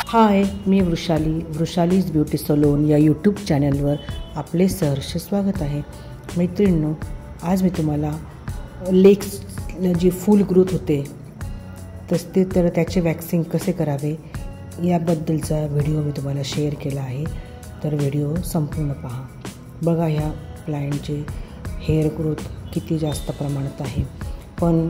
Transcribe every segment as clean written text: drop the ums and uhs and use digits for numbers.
हाय, मी वृषालीज beauty salon या YouTube चॅनलवर आपले सहर्ष स्वागत आहे. मैत्रिणींनो, आज मी तुम्हाला लेग्स जी फुल ग्रोथ होते तर त्याचे वॅक्सिंग कसे करावे याबद्दलचा व्हिडिओ मी तुम्हाला शेअर केला आहे. तर व्हिडिओ संपूर्ण पहा. बघा, ह्या क्लायंटचे हेअर ग्रोथ किती जास्त प्रमाणात आहे. पण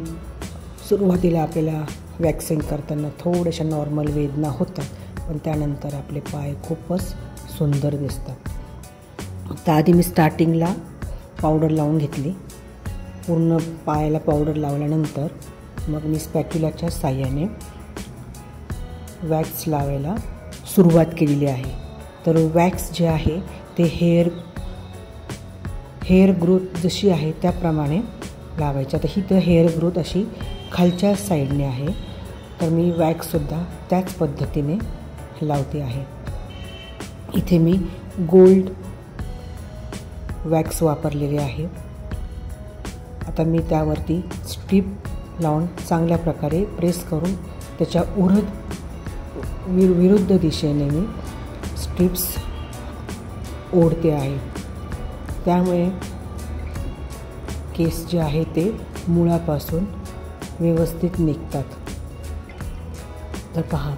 सुरुवातीला आपल्याला वॅक्सिंग करताना थोड्याशा नॉर्मल वेदना होतात, पण त्यानंतर आपले पाय खूपच सुंदर दिसतात. तर आधी मी स्टार्टिंगला पावडर लावून घेतली. पूर्ण पायाला पावडर लावल्यानंतर मग मी स्पॅच्युलाच्या साह्याने वॅक्स लावायला सुरुवात केलेली आहे. तर वॅक्स जे आहे ते हेअर ग्रोथ जशी आहे त्याप्रमाणे लावायचं. तर ही तर हेअर ग्रोथ अशी खालच्या साईडने आहे, तर मी वॅक्ससुद्धा त्याच पद्धतीने लावते आहे. इथे मी गोल्ड वॅक्स वापरलेले आहे. आता मी त्यावरती स्ट्रीप लावून चांगल्या प्रकारे प्रेस करून त्याच्या विरुद्ध दिशेने मी स्ट्रिप्स ओढते आहे. त्यामुळे केस जे आहे ते मुळापासून व्यवस्थित निघतात. तर पहा,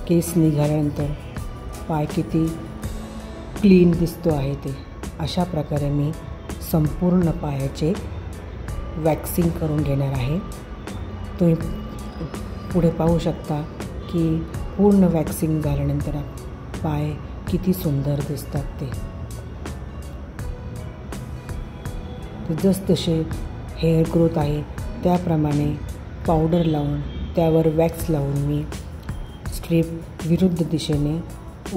केस निघाल्यानंतर पाय किती क्लीन दिसतो आहे ते. अशा प्रकारे मी संपूर्ण पायाचे वॅक्सिंग करून घेणार आहे. तुम्ही पुढे पाहू शकता की पूर्ण वॅक्सिंग झाल्यानंतर पाय किती सुंदर दिसतात ते. जसजसे हेअर ग्रोथ आहे त्याप्रमाणे पावडर लावून त्यावर वॅक्स लावून मी स्ट्रीप विरुद्ध दिशेने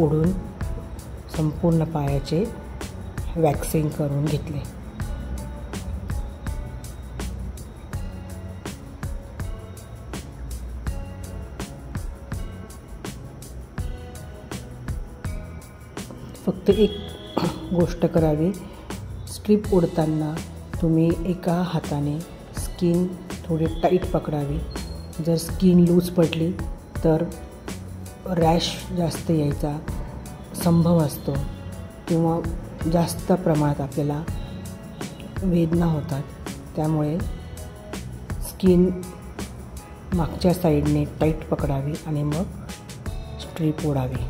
ओढून संपूर्ण पायाचे वॅक्सिंग करून घेतले. फक्त एक गोष्ट करावी, स्ट्रीप ओढताना तुम्ही एका हाताने स्किन थोडी टाईट पकडावी. जर स्किन लूज पडली तर रॅश जास्त यायचा संभव असतो किंवा जास्त प्रमाणात आपल्याला वेदना होतात. त्यामुळे स्किन मागच्या साईडने टाईट पकडावी आणि मग स्ट्रीप ओढावी.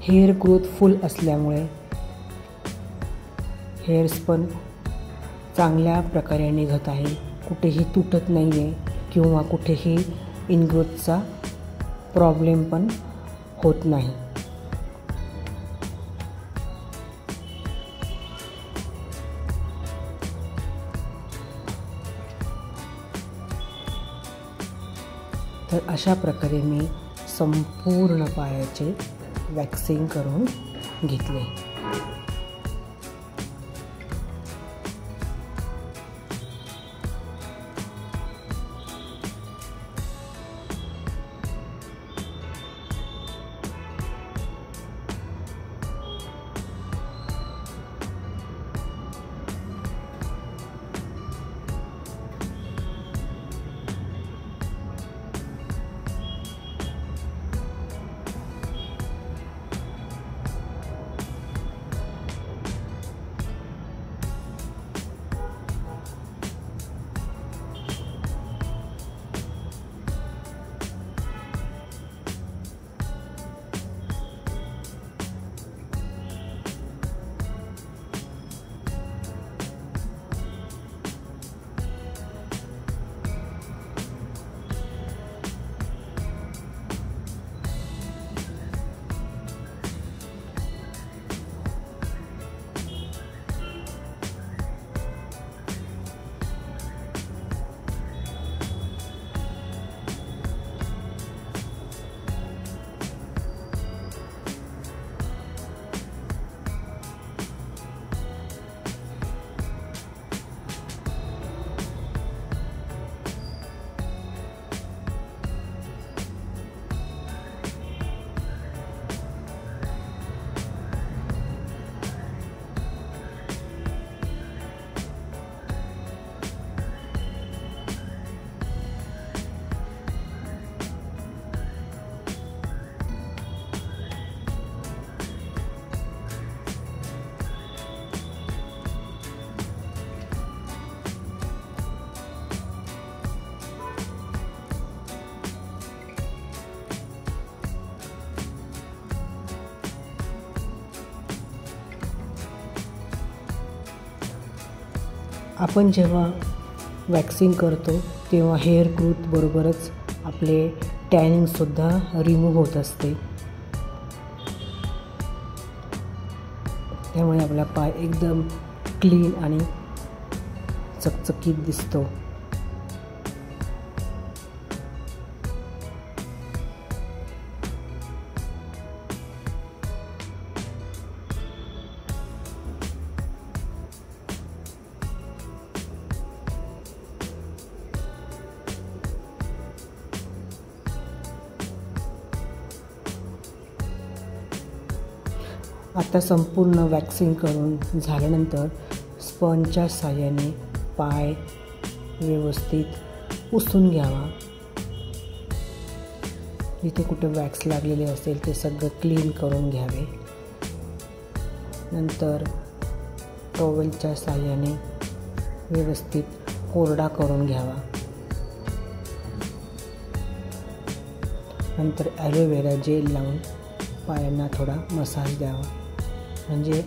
हेअर ग्रोथ फुल असल्यामुळे हेअर्स पण चांगल्या प्रकारे निघत आहे. कुठेही तुटत नाही आहे किंवा कुठेही इनग्रोथचा प्रॉब्लेम पण होत नाही. तर अशा प्रकारे मी संपूर्ण पायाचे वॅक्सिंग करून घेतले. आपण जेव्हा वॅक्सिंग करतो तेव्हा हेअर ग्रोथ बरोबरच आपले टॅनिंगसुद्धा रिमूव्ह होत असते. त्यामुळे आपला पाय एकदम क्लीन आणि चकचकीत दिसतो. आता संपूर्ण वॅक्सिंग करून झाल्यानंतर स्पंजच्या साहाय्याने पाय व्यवस्थित पुसून घ्यावा. जिथे कुठे वॅक्स लागलेले असेल ते सगळं क्लीन करून घ्यावे. नंतर टॉवेलच्या साहाय्याने व्यवस्थित कोरडा करून घ्यावा. नंतर ॲलोवेरा जेल लावून पायांना थोडा मसाज द्यावा. म्हणजे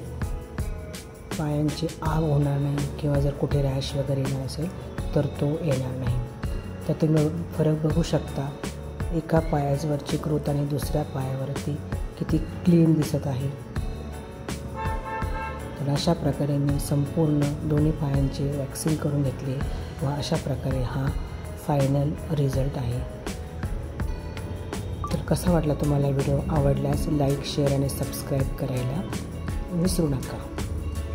पायांची आग होणार नाही किंवा जर कुठे रॅश वगैरे येणार असेल तर तो येणार नाही. तर तुम्ही फरक बघू शकता, एका पायावरची ग्रोथ आणि दुसऱ्या पायावरती किती क्लीन दिसत आहे. तर अशा प्रकारे मी संपूर्ण दोन्ही पायांची वॅक्सिंग करून घेतली व अशा प्रकारे हा फायनल रिझल्ट आहे. तर कसा वाटला तुम्हाला व्हिडिओ? आवडल्यास लाईक, शेअर आणि सबस्क्राईब करायला विसरू नका.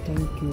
थँक्यू.